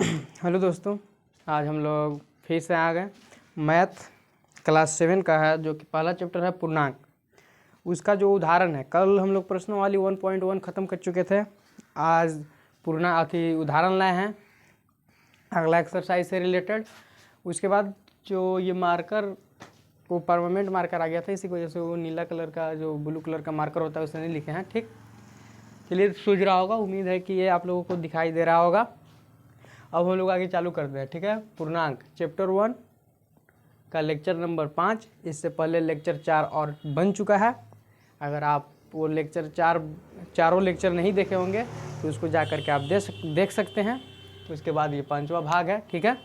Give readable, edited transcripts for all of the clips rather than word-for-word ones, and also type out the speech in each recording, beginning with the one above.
Hello दोस्तों, आज हम लोग फिर से आ गए। मैथ क्लास 7 का है, जो कि पहला चैप्टर है पूर्णांक। उसका जो उदाहरण है, कल हम लोग प्रश्नावली 1.1 ख़त्म कर चुके थे। आज उदाहरण लाए हैं अगला एक्सरसाइज से रिलेटेड। उसके बाद जो ये मार्कर वो परमानेंट मार्कर आ गया था, इसी वजह से वो नीला कलर का जो ब्लू कलर का मार्कर होता है उसने नहीं लिखे हैं। ठीक, चलिए सूझ रहा होगा, उम्मीद है कि ये आप लोगों को दिखाई दे रहा होगा। अब हम लोग आगे चालू करते हैं। ठीक है, पूर्णांक चैप्टर 1 का लेक्चर नंबर 5। इससे पहले लेक्चर 4 और बन चुका है। अगर आप वो लेक्चर चारों लेक्चर नहीं देखे होंगे तो उसको जा कर के आप देख सकते हैं। तो उसके बाद ये 5वां भाग है। ठीक है,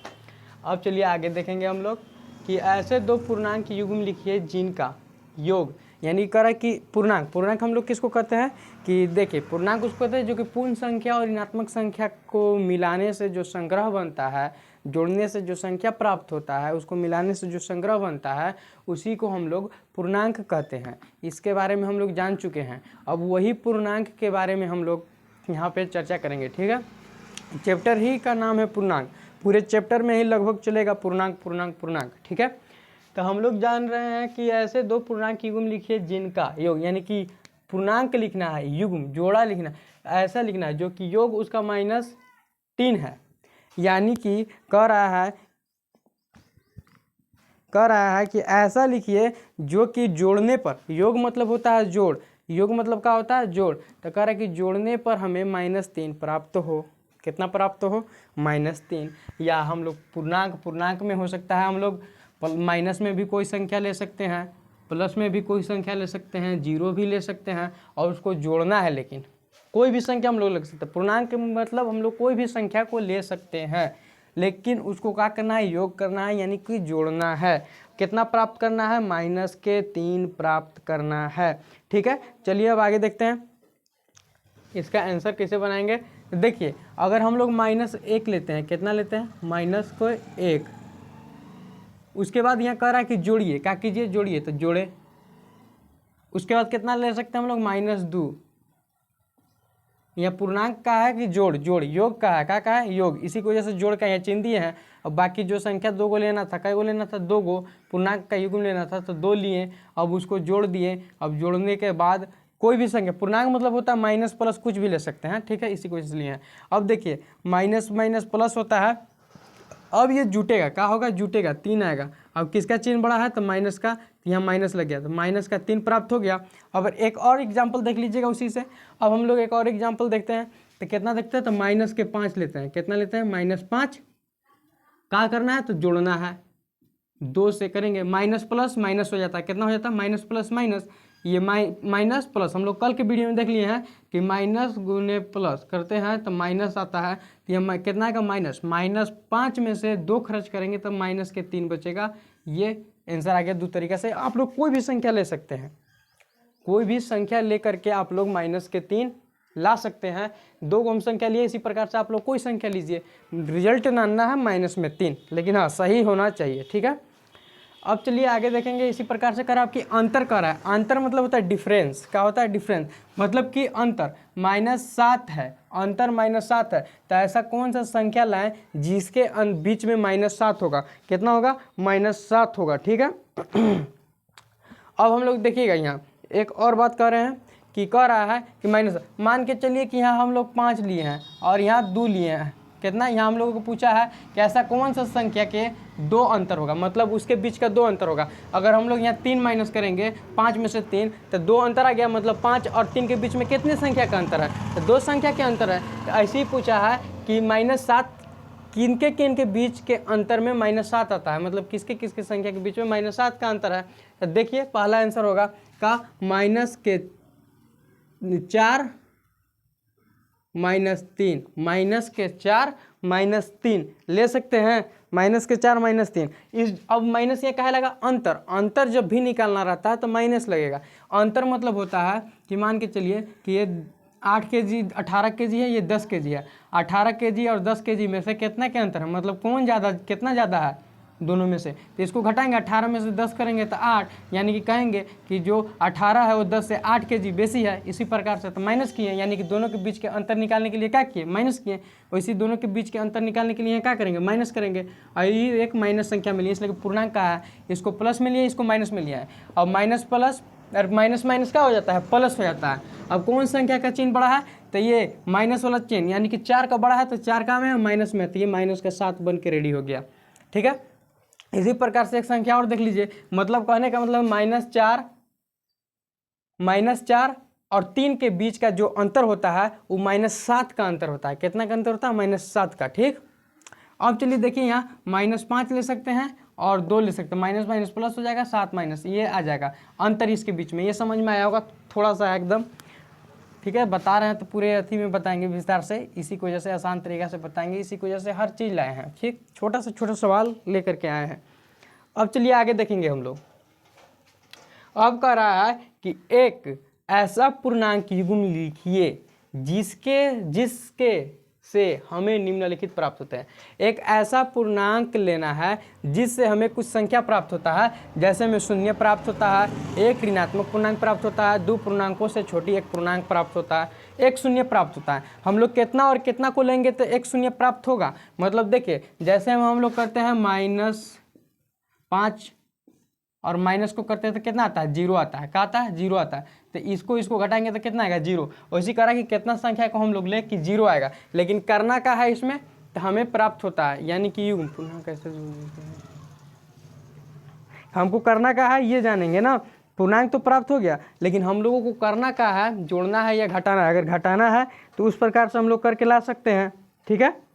अब चलिए आगे देखेंगे हम लोग कि ऐसे दो पूर्णांक युग्म लिखिए जिनका योग, यानी कह रहा है कि पूर्णांक हम लोग किसको कहते हैं कि देखिए, पूर्णांक उसको कहते हैं जो कि पूर्ण संख्या और ऋणात्मक संख्या को मिलाने से जो संग्रह बनता है, जोड़ने से जो संख्या प्राप्त होता है, उसको मिलाने से जो संग्रह बनता है, उसी को हम लोग पूर्णांक कहते हैं। इसके बारे में हम लोग जान चुके हैं। अब वही पूर्णांक के बारे में हम लोग यहाँ पे चर्चा करेंगे। ठीक है, चैप्टर ही का नाम है पूर्णांक। पूरे चैप्टर में ही लगभग चलेगा पूर्णांक। ठीक है, तो हम लोग जान रहे हैं कि ऐसे दो पूर्णांक युग्म लिखिए जिनका योग, यानी कि पूर्णांक लिखना है, युग्म जोड़ा लिखना है, ऐसा लिखना है जो कि योग उसका -3 है। यानी कि कह रहा है कि ऐसा लिखिए जो कि जोड़ने पर, योग मतलब होता है जोड़, योग मतलब क्या होता है जोड़, तो कह रहा है कि जोड़ने पर हमें -3 प्राप्त हो। कितना प्राप्त हो? -3। या हम लोग पूर्णांक में हो सकता है, हम लोग माइनस में भी कोई संख्या ले सकते हैं, प्लस में भी कोई संख्या ले सकते हैं, जीरो भी ले सकते हैं, और उसको जोड़ना है। लेकिन कोई भी संख्या हम लोग ले सकते हैं। पूर्णांक मतलब हम लोग कोई भी संख्या को ले सकते हैं, लेकिन उसको क्या करना है? योग करना है, यानी कि जोड़ना है। कितना प्राप्त करना है? -3 प्राप्त करना है। ठीक है, चलिए अब आगे देखते हैं इसका आंसर कैसे बनाएंगे। देखिए, अगर हम लोग -1 लेते हैं, कितना लेते हैं? -1। उसके बाद यहाँ कह रहा है कि जोड़िए, क्या कीजिए? जोड़िए, तो जोड़े। उसके बाद कितना ले सकते हैं हम लोग? -2। यह पूर्णांक का है कि जोड़, योग का है, क्या है? योग। इसी की वजह से जोड़ का यहाँ चिन्ह दिए हैं। अब बाकी जो संख्या 2 को लेना था, कई को लेना था? 2 को। पूर्णांक का युग्म लेना था तो 2 लिए, अब उसको जोड़ दिए। अब जोड़ने के बाद कोई भी संख्या, पूर्णांक मतलब होता है माइनस प्लस कुछ भी ले सकते हैं। ठीक है, इसी की वजह से लिए हैं। अब देखिए, माइनस माइनस प्लस होता है। अब ये जुटेगा, क्या होगा? जुटेगा, 3 आएगा। अब किसका चिन्ह बड़ा है? तो माइनस का, यहाँ माइनस लग गया तो माइनस का 3 प्राप्त हो गया। अब एक और एग्जाम्पल देख लीजिएगा उसी से। अब हम लोग एक और एग्जाम्पल देखते हैं, तो कितना देखते हैं? तो -5 लेते हैं। कितना लेते हैं? -5। क्या करना है? तो जोड़ना है। 2 से करेंगे, माइनस प्लस माइनस हो जाता है। कितना हो जाता है? Minus plus minus. ये माइनस प्लस हम लोग कल के वीडियो में देख लिए हैं कि माइनस गुने प्लस करते हैं तो माइनस आता है। तो ये कितना आएगा? -5 में से 2 खर्च करेंगे तो माइनस के 3 बचेगा। ये आंसर आ गया। दो तरीके से आप लोग कोई भी संख्या ले सकते हैं, कोई भी संख्या ले करके आप लोग -3 ला सकते हैं। 2 को हम संख्या लिए, इसी प्रकार से आप लोग कोई संख्या लीजिए, रिजल्ट आना है -3, लेकिन हाँ सही होना चाहिए। ठीक है, अब चलिए आगे देखेंगे। इसी प्रकार से कर आपकी अंतर कर रहा है। अंतर मतलब होता है डिफरेंस। क्या होता है? डिफरेंस मतलब कि अंतर -7 है, अंतर -7 है। तो ऐसा कौन सा संख्या लाएं जिसके बीच में -7 होगा? कितना होगा? -7 होगा। ठीक है, अब हम लोग देखिएगा, यहाँ एक और बात कर रहे हैं कि कह रहा है कि मान के चलिए कि यहाँ हम लोग 5 लिए हैं और यहाँ 2 लिए हैं। कितना? यहाँ हम लोगों को पूछा है कि ऐसा कौन सा संख्या के 2 अंतर होगा, मतलब उसके बीच का 2 अंतर होगा। अगर हम लोग यहाँ 3 माइनस करेंगे 5 में से 3, तो 2 अंतर आ गया, मतलब 5 और 3 के बीच में कितने संख्या का अंतर है? तो 2 संख्या के अंतर है। तो ऐसे ही पूछा है कि -7 किनके बीच के अंतर में -7 आता है, मतलब किसके संख्या के बीच में -7 का अंतर है। तो देखिए, पहला आंसर होगा का -4 -3 -4 ले सकते हैं। -4 -3 इस, अब माइनस ये कहा लगा अंतर जब भी निकालना रहता है तो माइनस लगेगा। अंतर मतलब होता है कि मान के चलिए कि ये 8 kg 18 kg है, ये 10 kg है। 18 kg और 10 kg में से कितना के अंतर है, मतलब कौन ज़्यादा, कितना ज़्यादा है? दोनों में से, तो इसको घटाएंगे 18 में से 10 करेंगे तो 8, यानी कि कहेंगे कि जो 18 है वो 10 से 8 kg बेसी है। इसी प्रकार से तो माइनस किए, यानी कि दोनों के बीच के अंतर निकालने के लिए क्या किए, माइनस किए। वैसे दोनों के बीच के अंतर निकालने के लिए क्या करेंगे, माइनस करेंगे। और ये एक माइनस संख्या मिली, इसलिए पूर्णांक कहा है, इसको प्लस में लिया, इसको माइनस में लिया है। और माइनस प्लस और माइनस माइनस क्या हो जाता है, प्लस हो जाता है। अब कौन संख्या का चिन्ह बड़ा है, तो ये माइनस वाला चिन्ह, यानी कि 4 का बड़ा है तो 4 का में माइनस में, तो ये माइनस का 7 बन के रेडी हो गया। ठीक है, इसी प्रकार से एक संख्या और देख लीजिए, मतलब कहने का मतलब -4 और 3 के बीच का जो अंतर होता है वो -7 का अंतर होता है। कितना का अंतर होता है, -7 का। ठीक, अब चलिए देखिए यहाँ -5 ले सकते हैं और 2 ले सकते हैं, माइनस माइनस प्लस हो जाएगा, 7 माइनस, ये आ जाएगा अंतर इसके बीच में। ये समझ में आया होगा थोड़ा सा एकदम। ठीक है, बता रहे हैं तो पूरे अथी में बताएंगे विस्तार से, इसी की वजह से आसान तरीका से बताएंगे, इसी की वजह से हर चीज़ लाए हैं। ठीक, छोटा से छोटा सवाल लेकर के आए हैं। अब चलिए आगे देखेंगे हम लोग। अब कह रहा है कि एक ऐसा पूर्णांक युग्म लिखिए जिसके से हमें निम्नलिखित प्राप्त होते हैं। एक ऐसा पूर्णांक लेना है जिससे हमें कुछ संख्या प्राप्त होता है, जैसे में 0 प्राप्त होता है, एक ऋणात्मक पूर्णांक प्राप्त होता है, 2 पूर्णांकों से छोटी एक पूर्णांक प्राप्त होता है, एक 0 प्राप्त होता है। हम लोग कितना और कितना को लेंगे तो एक 0 प्राप्त होगा। मतलब देखिए, जैसे हम लोग करते हैं -5 और माइनस को करते हैं तो कितना आता है, 0 आता है। क्या आता है, 0 आता है। तो इसको घटाएंगे तो कितना आएगा, 0। वैसे करा कि कितना संख्या को हम लोग ले कि 0 आएगा, लेकिन करना क्या है इसमें, तो हमें प्राप्त होता है, यानी कि युग्म पुनः कैसे हमको करना क्या है ये जानेंगे ना। पूर्णांक तो प्राप्त हो गया, लेकिन हम लोगों को करना क्या है, जोड़ना है या घटाना है। अगर घटाना है तो उस प्रकार से हम लोग करके ला सकते हैं। ठीक है,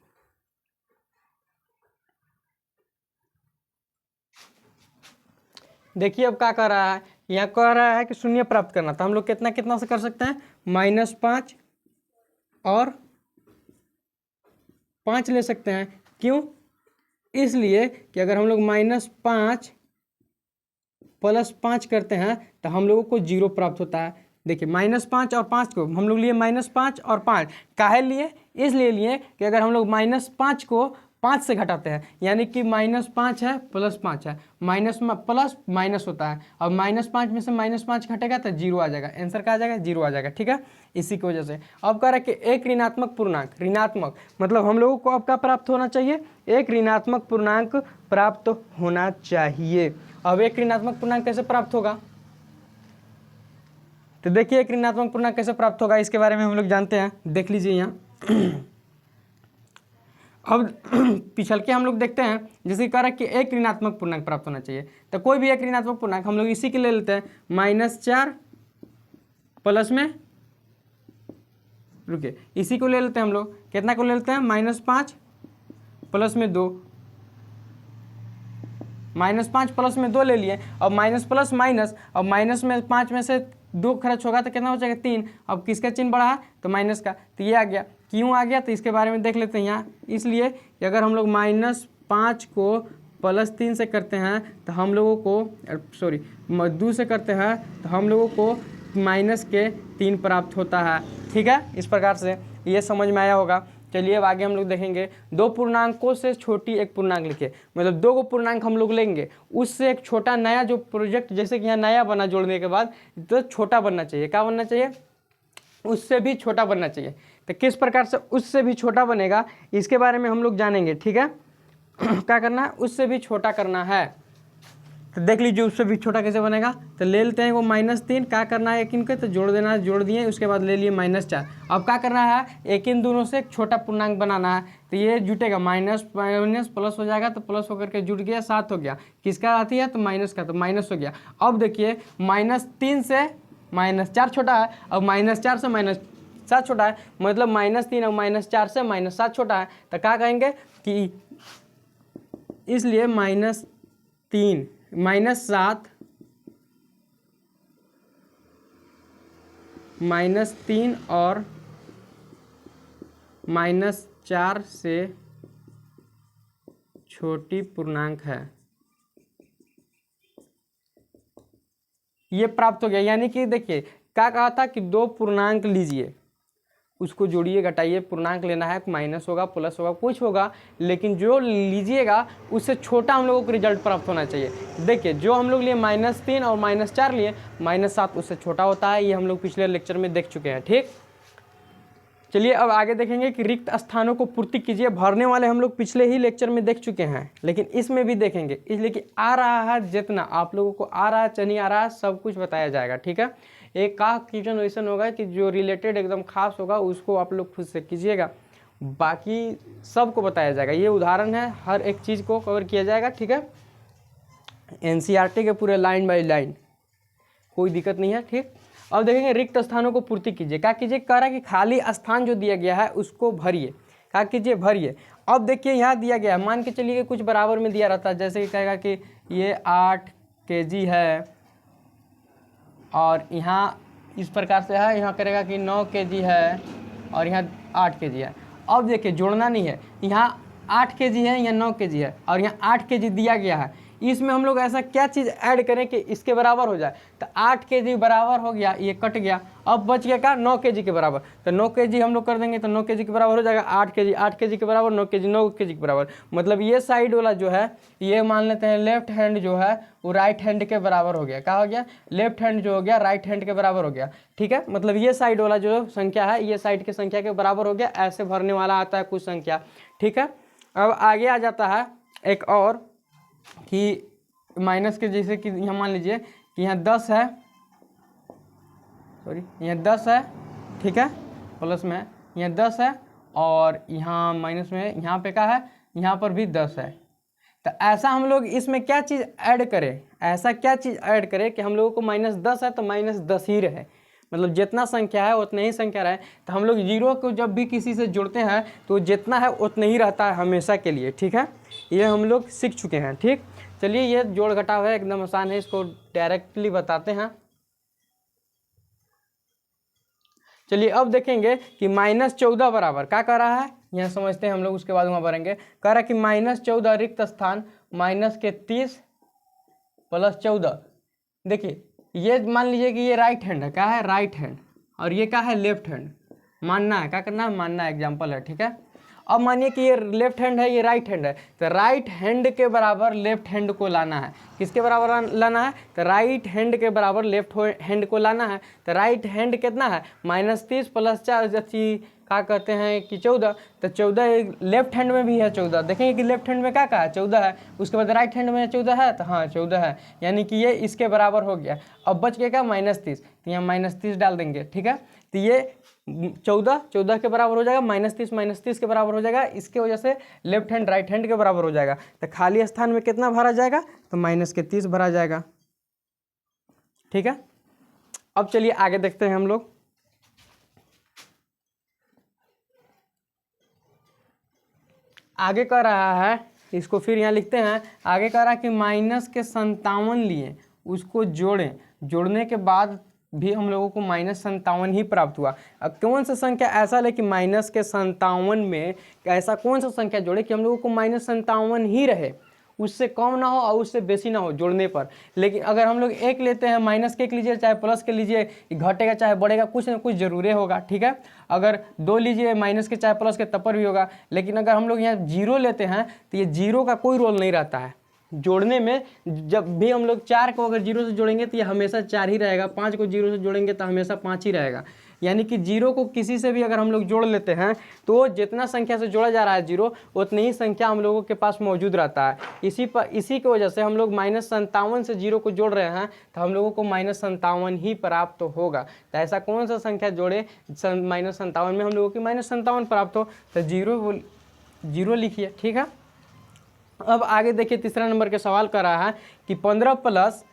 देखिए अब क्या कर रहा है, यहाँ कह रहा है कि 0 प्राप्त करना, तो हम लोग कितना कितना से कर सकते हैं, -5 और 5 ले सकते हैं। क्यों, इसलिए कि अगर हम लोग -5 + 5 करते हैं तो हम लोगों को 0 प्राप्त होता है। देखिए -5 और 5 को हम लोग लिए -5 और 5, काहे लिए, इसलिए लिए कि अगर हम लोग -5 को 5 से घटाते हैं, यानी कि -5 है +5 है, माइनस प्लस माइनस होता है, और -5 में से -5 घटेगा तो 0 आ जाएगा। आंसर क्या आ जाएगा, 0 आ जाएगा। ठीक है, इसी की वजह से अब कह रहा है कि एक ऋणात्मक पूर्णांक, ऋणात्मक मतलब हम लोगों को अब क्या प्राप्त होना चाहिए, एक ऋणात्मक पूर्णांक प्राप्त होना चाहिए। अब एक ऋणात्मक पूर्णांक कैसे प्राप्त होगा, तो देखिए एक ऋणात्मक पूर्णांक कैसे प्राप्त होगा, इसके बारे में हम लोग जानते हैं। देख लीजिए यहाँ अब पिछल के हम लोग देखते हैं, जैसे कह रहा है कि एक ऋणात्मक पूर्णांक प्राप्त होना चाहिए, तो कोई भी एक ऋणात्मक पूर्णांक हम लोग इसी के ले लेते हैं, -4 प्लस में, रुकिए इसी को ले लेते हैं हम लोग, कितना को ले लेते हैं, -5 प्लस में 2, -5 प्लस में 2 ले लिए। अब माइनस प्लस माइनस, अब माइनस में 5 में से 2 खर्च होगा तो कितना हो जाएगा, 3। अब किसका चिन्ह बढ़ा है, तो माइनस का, तो ये आ गया। क्यों आ गया, तो इसके बारे में देख लेते हैं यहाँ। इसलिए कि अगर हम लोग -5 को +3 से करते हैं तो हम लोगों को, सॉरी 2 से करते हैं तो हम लोगों को -3 प्राप्त होता है। ठीक है, इस प्रकार से ये समझ में आया होगा। चलिए अब आगे हम लोग देखेंगे, 2 पूर्णांकों से छोटी एक पूर्णांक लिखे, मतलब 2 को पूर्णांक हम लोग लेंगे, उससे एक छोटा नया जो प्रोजेक्ट, जैसे कि यहाँ नया बना जोड़ने के बाद, तो छोटा बनना चाहिए। क्या बनना चाहिए, उससे भी छोटा बनना चाहिए। तो किस प्रकार से उससे भी छोटा बनेगा, इसके बारे में हम लोग जानेंगे। ठीक है, क्या करना है, उससे भी छोटा करना है। तो देख लीजिए उससे भी छोटा कैसे बनेगा, तो ले लेते हैं वो -3, क्या करना है एक इनके, तो जोड़ देना है, जोड़ दिए, उसके बाद ले लिए -4। अब क्या करना है, एक इन दोनों से एक छोटा पूर्णांक बनाना है, तो ये जुटेगा, माइनस माइनस प्लस हो जाएगा, तो प्लस होकर के जुट गया, 7 हो गया। किसका आती है, तो माइनस का, तो माइनस हो गया। अब देखिए -3 से -4 छोटा है, अब -4 से -7 छोटा है, मतलब -3 और -4 से -7 छोटा है, तो क्या कहेंगे कि इसलिए -3 -7 -3 और -4 से छोटी पूर्णांक है, ये प्राप्त हो गया। यानी कि देखिए क्या कहा था कि 2 पूर्णांक लीजिए, उसको जोड़िए घटाइए, पूर्णांक लेना है, माइनस होगा प्लस होगा कुछ होगा, लेकिन जो लीजिएगा उससे छोटा हम लोगों को रिजल्ट प्राप्त होना चाहिए। देखिए जो हम लोग लिए -3 और -4 लिए, -7 उससे छोटा होता है, ये हम लोग पिछले लेक्चर में देख चुके हैं। ठीक, चलिए अब आगे देखेंगे कि रिक्त स्थानों को पूर्ति कीजिए। भरने वाले हम लोग पिछले ही लेक्चर में देख चुके हैं, लेकिन इसमें भी देखेंगे, इसलिए कि आ रहा है जितना आप लोगों को आ रहा है चाहे नहीं आ रहा है सब कुछ बताया जाएगा। ठीक है, एक का क्वेश्चन वैसन होगा कि जो रिलेटेड एकदम खास होगा उसको आप लोग खुद से कीजिएगा, बाकी सबको बताया जाएगा। ये उदाहरण है, हर एक चीज़ को कवर किया जाएगा। ठीक है, NCERT के पूरे लाइन बाय लाइन, कोई दिक्कत नहीं है। ठीक, अब देखेंगे रिक्त स्थानों को पूर्ति कीजिए। क्या कीजिए, कह रहा है कि खाली स्थान जो दिया गया है उसको भरिए। क्या कीजिए, भरिए। अब देखिए यहाँ दिया गया है, मान के चलिए कि कुछ बराबर में दिया रहता है, जैसे कि कहेगा कि ये 8 kg है और यहाँ इस प्रकार से है, यहाँ करेगा कि 9 kg है और यहाँ 8 kg है। अब देखिए जोड़ना नहीं है, यहाँ 8 kg है, यहाँ 9 kg है और यहाँ 8 kg दिया गया है। इसमें हम लोग ऐसा क्या चीज़ ऐड करें कि इसके बराबर हो जाए, तो 8 kg बराबर हो गया, ये कट गया, अब बच गया क्या 9 kg के बराबर, तो 9 kg हम लोग कर देंगे तो 9 kg के बराबर हो जाएगा 8 kg के बराबर 9 kg 9 kg के बराबर। मतलब ये साइड वाला जो है ये मान लेते हैं लेफ्ट हैंड जो है वो राइट हैंड के बराबर हो गया। क्या हो गया, लेफ्ट हैंड जो हो गया राइट हैंड के बराबर हो गया। ठीक है, मतलब ये साइड वाला जो संख्या है ये साइड की संख्या के बराबर हो गया। ऐसे भरने वाला आता है कुछ संख्या। ठीक है, अब आगे आ जाता है एक और कि माइनस के, जैसे कि यहाँ मान लीजिए कि यहाँ 10 है, सॉरी यहाँ 10 है। ठीक है, प्लस में यहाँ 10 है और यहाँ माइनस में यहाँ पे क्या है, यहाँ पर भी 10 है। तो ऐसा हम लोग इसमें क्या चीज़ ऐड करें, ऐसा क्या चीज़ ऐड करें कि हम लोगों को -10 है तो -10 ही रहे, मतलब जितना संख्या है उतना ही संख्या रहे। तो हम लोग जीरो को जब भी किसी से जुड़ते हैं तो जितना है उतना ही रहता है हमेशा के लिए। ठीक है, ये हम लोग सीख चुके हैं। ठीक, चलिए ये जोड़ घटाव है, एकदम आसान है, इसको डायरेक्टली बताते हैं। चलिए अब देखेंगे कि -14 बराबर क्या कर रहा है, यहाँ समझते हैं हम लोग, उसके बाद वहाँ भरेंगे। कह रहा है कि -14 रिक्त स्थान -30 + 14। देखिए ये मान लीजिए कि ये राइट हैंड है, क्या है राइट हैंड, और ये क्या है लेफ्ट हैंड। मानना है, क्या करना है, मानना है, एग्जाम्पल है। ठीक है, अब मानिए कि ये लेफ्ट हैंड है, ये राइट हैंड है, तो राइट हैंड के बराबर लेफ्ट हैंड को लाना है। किसके बराबर लाना है, तो राइट हैंड के बराबर लेफ्ट हैंड को लाना है। तो राइट हैंड कितना है, -30 + 4 क्या कहते हैं कि 14, तो 14 लेफ्ट हैंड में भी है 14। देखेंगे कि लेफ्ट हैंड में क्या है 14 है, उसके बाद राइट हैंड में 14 है, तो हाँ 14 है, यानी कि ये इसके बराबर हो गया। अब बच गया क्या -30, तो यहाँ -30 डाल देंगे। ठीक है, तो ये 14 के बराबर हो जाएगा, -30 के बराबर हो जाएगा, इसके वजह से लेफ्ट हैंड राइट हैंड के बराबर हो जाएगा। तो खाली स्थान में कितना भरा जाएगा, तो -30 भरा जाएगा। ठीक है, अब चलिए आगे देखते हैं हम लोग। आगे कह रहा है, इसको फिर यहाँ लिखते हैं, आगे कह रहा है कि -57 लिए उसको जोड़ें, जोड़ने के बाद भी हम लोगों को -57 ही प्राप्त हुआ। अब कौन सा संख्या ऐसा ले कि -57 में ऐसा कौन सा संख्या जोड़े कि हम लोगों को -57 ही रहे, उससे कम ना हो और उससे बेसी ना हो जोड़ने पर। लेकिन अगर हम लोग एक लेते हैं, माइनस के एक लीजिए चाहे प्लस के लीजिए, घटेगा चाहे बढ़ेगा, कुछ ना कुछ जरूरी होगा। ठीक है, अगर 2 लीजिए माइनस के चाहे प्लस के तब पर भी होगा। लेकिन अगर हम लोग यहाँ 0 लेते हैं तो ये 0 का कोई रोल नहीं रहता है जोड़ने में। जब भी हम लोग 4 को अगर 0 से जोड़ेंगे तो ये हमेशा 4 ही रहेगा, 5 को 0 से जोड़ेंगे तो हमेशा 5 ही रहेगा। यानी कि 0 को किसी से भी अगर हम लोग जोड़ लेते हैं तो जितना संख्या से जोड़ा जा रहा है 0, उतनी ही संख्या हम लोगों के पास मौजूद रहता है। इसी की वजह से हम लोग -57 से 0 को जोड़ रहे हैं तो हम लोगों को -57 ही प्राप्त होगा। तो ऐसा कौन सा संख्या जोड़े -57 में हम लोगों की -57 प्राप्त हो, तो 0 लिखिए। ठीक है, अब आगे देखिए तीसरा नंबर के सवाल कर रहा है कि 15 प्लस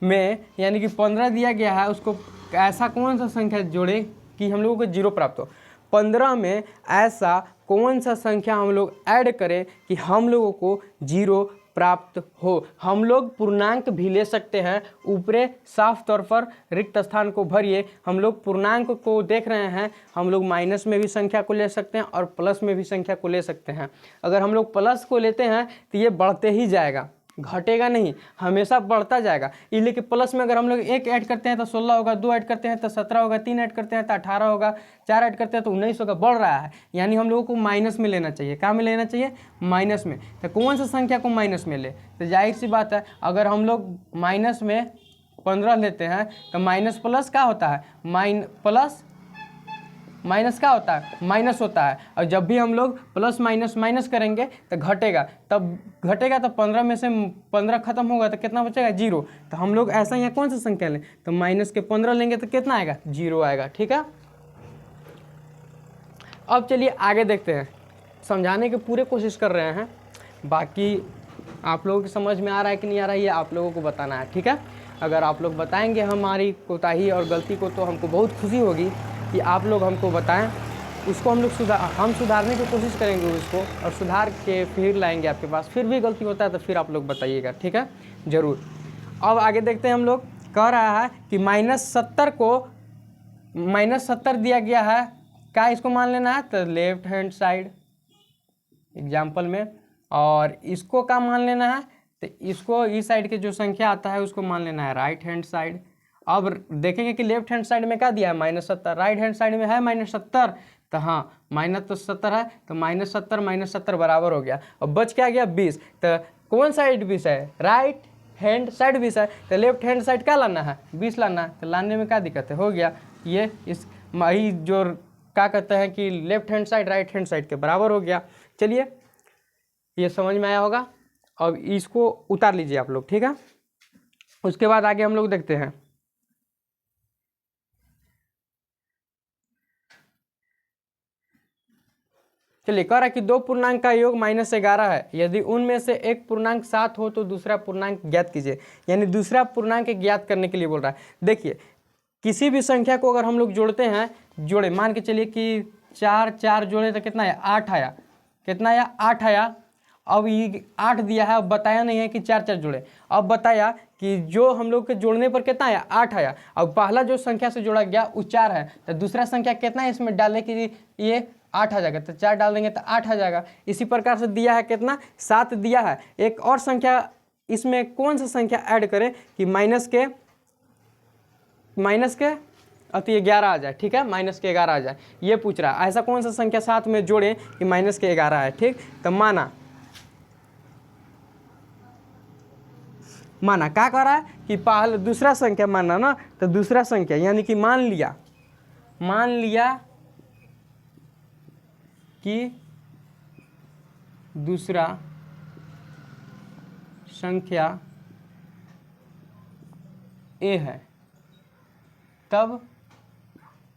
में यानी कि 15 दिया गया है, उसको ऐसा कौन सा संख्या जोड़े कि हम लोगों को 0 प्राप्त हो। 15 में ऐसा कौन सा संख्या हम लोग ऐड करें कि हम लोगों को 0 प्राप्त हो। हम लोग पूर्णांक भी ले सकते हैं, ऊपरे साफ तौर पर रिक्त स्थान को भरिए। हम लोग पूर्णांक को देख रहे हैं, हम लोग माइनस में भी संख्या को ले सकते हैं और प्लस में भी संख्या को ले सकते हैं। अगर हम लोग प्लस को लेते हैं तो ये बढ़ते ही जाएगा, घटेगा नहीं, हमेशा बढ़ता जाएगा। इसलिए कि प्लस में अगर हम लोग 1 ऐड करते हैं तो 16 होगा, 2 ऐड करते हैं तो 17 होगा, 3 ऐड करते हैं तो 18 होगा, 4 ऐड करते हैं तो 19 होगा, बढ़ रहा है। यानी हम लोगों को माइनस में लेना चाहिए। कहाँ में लेना चाहिए? माइनस में। तो कौन सा संख्या को माइनस में ले? तो जाहिर सी बात है, अगर हम लोग माइनस में 15 लेते हैं तो माइनस प्लस क्या होता है? प्लस माइनस क्या होता है? माइनस होता है। और जब भी हम लोग प्लस माइनस माइनस करेंगे तो घटेगा, तब घटेगा तो 15 में से 15 खत्म होगा तो कितना बचेगा? 0। तो हम लोग ऐसा यहाँ कौन सा संख्या लें? तो माइनस के 15 लेंगे तो कितना आएगा? 0 आएगा। ठीक है, अब चलिए आगे देखते हैं। समझाने की पूरे कोशिश कर रहे हैं, बाकी आप लोगों की समझ में आ रहा है कि नहीं आ रहा है ये आप लोगों को बताना है। ठीक है, अगर आप लोग बताएंगे हमारी कोताही और गलती को तो हमको बहुत खुशी होगी कि आप लोग हमको बताएं, उसको हम लोग सुधारने की कोशिश करेंगे उसको, और सुधार के फिर लाएंगे आपके पास। फिर भी गलती होता है तो फिर आप लोग बताइएगा। ठीक है, ज़रूर। अब आगे देखते हैं। हम लोग कह रहा है कि -70 को -70 दिया गया है, क्या इसको मान लेना है? तो लेफ्ट हैंड साइड एग्जाम्पल में, और इसको क्या मान लेना है? तो इसको इस साइड के जो संख्या आता है उसको मान लेना है राइट हैंड साइड। अब देखेंगे कि लेफ्ट हैंड साइड में क्या दिया है? -70, राइट हैंड साइड में है -70, तो हाँ माइनस तो 70 है, तो -70 -70 बराबर हो गया। अब बच क्या गया? 20। तो कौन साइड 20 है? राइट हैंड साइड 20 है, तो लेफ्ट हैंड साइड क्या लाना है? 20 लाना है। तो लाने में क्या दिक्कत है? हो गया। ये इस जो क्या कहते हैं कि left hand side right hand side के बराबर हो गया। चलिए, ये समझ में आया होगा। अब इसको उतार लीजिए आप लोग। ठीक है, उसके बाद आगे हम लोग देखते हैं। चलिए, कह रहा है कि 2 पूर्णांक का योग -11 है, यदि उनमें से एक पूर्णांक 7 हो तो दूसरा पूर्णांक ज्ञात कीजिए। यानी दूसरा पूर्णांक ज्ञात करने के लिए बोल रहा है। देखिए, किसी भी संख्या को अगर हम लोग जोड़ते हैं, जोड़े मान के चलिए कि 4 जोड़े तो कितना है? 8 आया। कितना आया? 8 आया। अब ये 8 दिया है, अब बताया नहीं है कि 4 जोड़े। अब बताया कि जो हम लोग के जोड़ने पर कितना आया? 8 आया। अब पहला जो संख्या से जोड़ा गया वो 4 है, तो दूसरा संख्या कितना है इसमें डालने की? ये 8 आ जाएगा, तो 4 डाल देंगे तो 8 आ जाएगा। इसी प्रकार से दिया है कितना? 7 दिया है। एक और संख्या इसमें कौन सा संख्या ऐड करें कि माइनस के तो ये 11 आ जाए। ठीक है, -11 आ जाए, ये पूछ रहा है। ऐसा कौन सा संख्या साथ में जोड़े कि -11 है? ठीक, तो माना क्या कर रहा है कि पहले दूसरा संख्या माना ना, तो दूसरा संख्या यानी कि मान लिया कि दूसरा संख्या a है, तब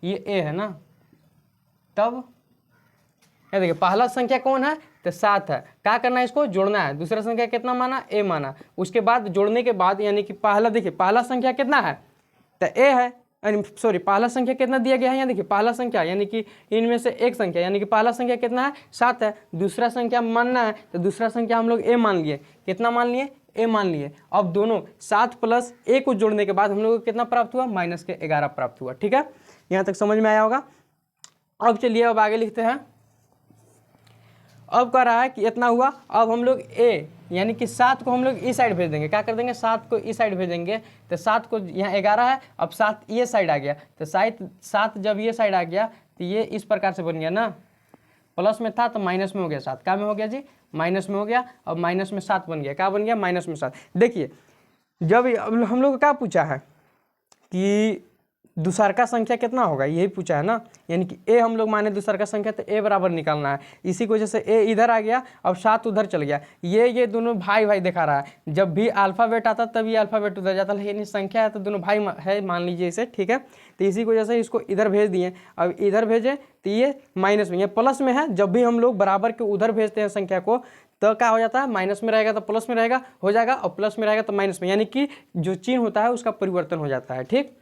ये a है ना, तब ये देखिए पहला संख्या कौन है? तो 7 है। क्या करना है? इसको जोड़ना है। दूसरा संख्या कितना माना? a माना। उसके बाद जोड़ने के बाद यानी कि पहला, देखिए पहला संख्या कितना है? तो a है, सॉरी पहला संख्या कितना दिया गया है? यहाँ देखिए पहला संख्या यानी कि इनमें से एक संख्या, यानी कि पहला संख्या कितना है? 7 है। दूसरा संख्या मानना है, तो दूसरा संख्या हम लोग a मान लिए। कितना मान लिए? a मान लिए। अब दोनों 7 + a को जोड़ने के बाद हम लोग को कितना प्राप्त हुआ? -11 प्राप्त हुआ। ठीक है, यहाँ तक समझ में आया होगा। अब चलिए अब आगे लिखते हैं। अब कह रहा है कि इतना हुआ। अब हम लोग a यानी कि 7 को हम लोग इस साइड भेज देंगे। क्या कर देंगे? 7 को इस साइड भेजेंगे। तो 7 को यहाँ 11 है, अब 7 ये साइड आ गया। तो 7 जब ये साइड आ गया तो ये इस प्रकार से बन गया ना, प्लस में था तो माइनस में हो गया 7। क्या में हो गया जी? माइनस में हो गया। अब माइनस में 7 बन गया। क्या बन गया? -7। देखिए, जब हम लोग को क्या पूछा है कि दूसर का संख्या कितना होगा, यही पूछा है ना। यानी कि a हम लोग माने दूसर का संख्या, तो a बराबर निकालना है। इसी की वजह से a इधर आ गया, अब 7 उधर चल गया। ये दोनों भाई दिखा रहा है। जब भी अल्फ़ाबेट आता तब ये अल्फ़ाबेट उधर जाता है, यानी संख्या है तो दोनों भाई है, मान लीजिए इसे। ठीक है, तो इसी की वजह से इसको इधर भेज दिए। अब इधर भेजे तो ये माइनस में, ये प्लस में है। जब भी हम लोग बराबर के उधर भेजते हैं संख्या को तो क्या हो जाता है? माइनस में रहेगा तो प्लस में रहेगा हो जाएगा, और प्लस में रहेगा तो माइनस में, यानी कि जो चिन्ह होता है उसका परिवर्तन हो जाता है। ठीक,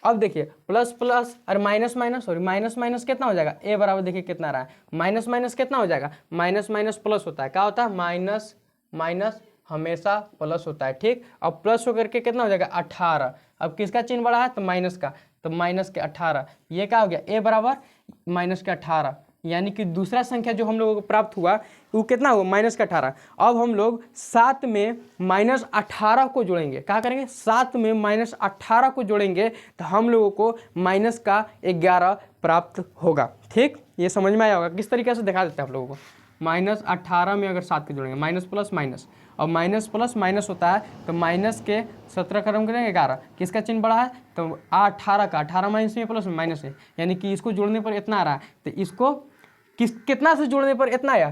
अब देखिए प्लस प्लस और minus minus, sorry minus minus कितना हो जाएगा? a बराबर देखिए कितना रहा है? माइनस माइनस कितना हो जाएगा? माइनस माइनस प्लस होता है। क्या होता है? माइनस माइनस हमेशा प्लस होता है। ठीक, अब प्लस होकर के कितना हो जाएगा? 18। अब किसका चिन्ह बढ़ा है? तो माइनस का, तो -18। ये क्या हो गया? a बराबर -18। यानी कि दूसरा संख्या जो हम लोगों को प्राप्त हुआ वो कितना हुआ, -18। अब हम लोग 7 में -18 को जोड़ेंगे, क्या करेंगे, 7 में -18 को जोड़ेंगे तो हम लोगों को -11 प्राप्त होगा। ठीक, ये समझ में आया होगा। किस तरीके से दिखा देते हैं आप लोगों को, -18 में अगर 7 को जोड़ेंगे, माइनस प्लस माइनस, और माइनस प्लस माइनस होता है तो माइनस के 17 खत्म करेंगे 11, किसका चिन्ह बड़ा है, तो 18 का, 18 माइनस में प्लस माइनस है, यानी कि इसको जोड़ने पर इतना आ रहा है, तो इसको कितना से जोड़ने पर इतना आया,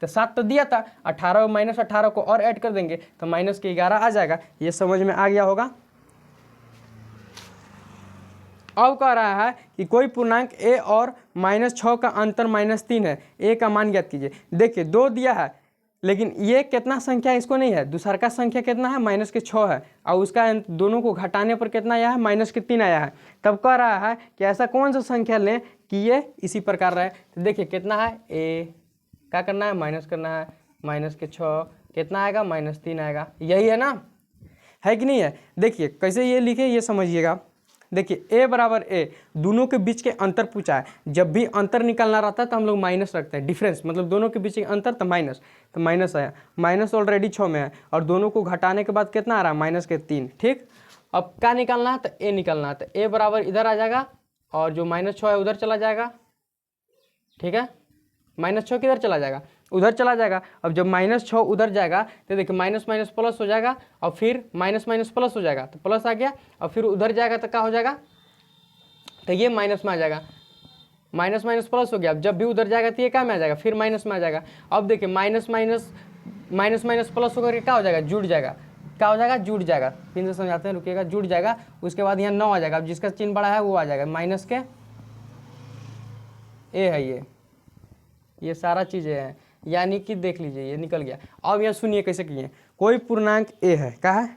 तो 7 तो दिया था, 18 -18 को और ऐड कर देंगे तो माइनस के 11 आ जाएगा। ये समझ में आ गया होगा। अब कह रहा है कि कोई पूर्णांक a और -6 का अंतर -3 है, a का मान ज्ञात कीजिए। देखिए 2 दिया है, लेकिन ये कितना संख्या इसको नहीं है, दूसरा का संख्या कितना है, -6 है, और उसका दोनों को घटाने पर कितना आया है, -3 आया है। तब कह रहा है कि ऐसा कौन सा संख्या लें कि ये इसी प्रकार रहे। तो देखिए कितना है, a क्या करना है, माइनस करना है, -6 कितना आएगा, -3 आएगा, यही है ना, है कि नहीं है। देखिए कैसे ये लिखे ये समझिएगा। देखिए a बराबर a, दोनों के बीच के अंतर पूछा है। जब भी अंतर निकालना रहता है तो हम लोग माइनस रखते हैं, डिफरेंस मतलब दोनों के बीच के अंतर, तो माइनस आया, माइनस ऑलरेडी 6 में है, और दोनों को घटाने के बाद कितना आ रहा है, -3। ठीक, अब क्या निकालना है, तो a निकालना है, तो a बराबर इधर आ जाएगा और जो -6 है उधर चला जाएगा। ठीक है, -6 किधर चला जाएगा, उधर चला जाएगा। अब जब -6 उधर जाएगा तो देखिए माइनस माइनस प्लस हो जाएगा, और फिर माइनस माइनस प्लस हो जाएगा, तो प्लस आ गया, और फिर उधर जाएगा तो क्या हो जाएगा, तो ये माइनस में आ जाएगा, माइनस माइनस प्लस हो गया। अब जब भी उधर जाएगा तो ये क्या में आ जाएगा, फिर माइनस में आ जाएगा। अब देखिए माइनस माइनस प्लस होकर क्या हो जाएगा, जुड़ जाएगा, क्या हो जाएगा, जुड़ जाएगा। फिर से समझाते हैं, रुकिएगा, जुड़ जाएगा। उसके बाद यहाँ 9 आ जाएगा, अब जिसका चिन्ह बड़ा है वो आ जाएगा, माइनस के a है, ये सारा चीज़ें हैं, यानी कि देख लीजिए ये निकल गया। अब यहाँ सुनिए कैसे किए, कोई पूर्णांक a है, क्या है,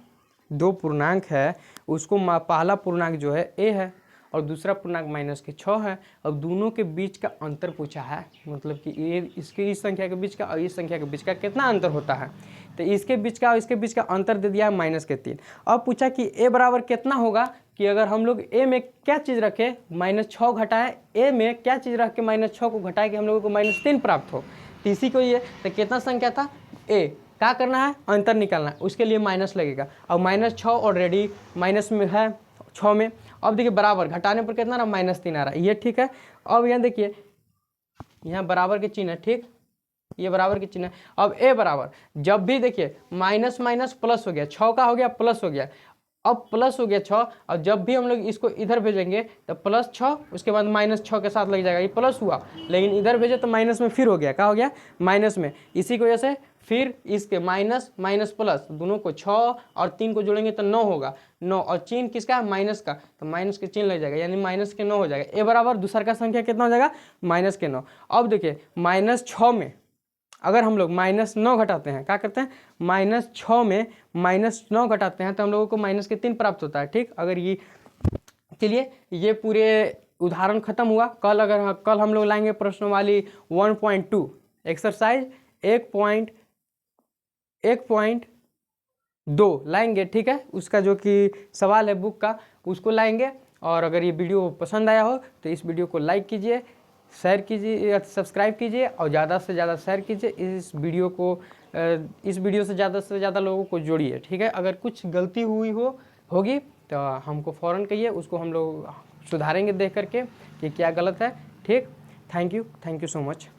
2 पूर्णांक है, उसको पहला पूर्णांक जो है a है और दूसरा पूर्णांक -6 है। अब दोनों के बीच का अंतर पूछा है, मतलब कि ये इसके इस संख्या के बीच का और इस संख्या के बीच का कितना अंतर होता है, तो इसके बीच का और इसके बीच का अंतर दे दिया है -3। अब पूछा कि a बराबर कितना होगा, कि अगर हम लोग a में क्या चीज़ रखें, -6 घटाए, a में क्या चीज़ रख के -6 को घटाए कि हम लोगों को -3 प्राप्त हो, तो इसी को ये, तो कितना संख्या था, a, क्या करना है, अंतर निकालना है, उसके लिए माइनस लगेगा। और -6 ऑलरेडी माइनस में है 6 में। अब देखिए बराबर घटाने पर कितना ना, -3 आ रहा है, ये ठीक है। अब यहाँ देखिए यहाँ बराबर के चिन्ह है, ठीक, ये बराबर के चिन्ह है। अब a बराबर, जब भी देखिए माइनस माइनस प्लस हो गया, 6 का हो गया प्लस हो गया, अब प्लस हो गया 6, और जब भी हम लोग इसको इधर भेजेंगे तो +6, उसके बाद -6 के साथ लग जाएगा, ये प्लस हुआ, लेकिन इधर भेजे तो माइनस में फिर हो गया, क्या हो गया, माइनस में। इसी की वजह से फिर इसके माइनस माइनस प्लस, दोनों को 6 और 3 को जोड़ेंगे तो 9 होगा, 9, और चिन्ह किसका है, माइनस का, तो माइनस के चिन्ह लग जाएगा, यानी -9 हो जाएगा। a बराबर दूसरा का संख्या कितना हो जाएगा, -9। अब देखिए -6 में अगर हम लोग -9 घटाते हैं, क्या करते हैं, -6 में -9 घटाते हैं तो हम लोगों को -3 प्राप्त होता है। ठीक, अगर ये, चलिए ये पूरे उदाहरण खत्म हुआ। कल हम लोग लाएंगे प्रश्नवाली 1.2 एक्सरसाइज 1.2 लाएंगे। ठीक है, उसका जो कि सवाल है बुक का, उसको लाएंगे। और अगर ये वीडियो पसंद आया हो तो इस वीडियो को लाइक कीजिए, शेयर कीजिए, सब्सक्राइब कीजिए और ज़्यादा से ज़्यादा शेयर कीजिए। इस वीडियो से ज़्यादा लोगों को जोड़िए। ठीक है, अगर कुछ गलती होगी तो हमको फ़ौरन कहिए, उसको हम लोग सुधारेंगे देख करके कि क्या गलत है। ठीक, थैंक यू सो मच।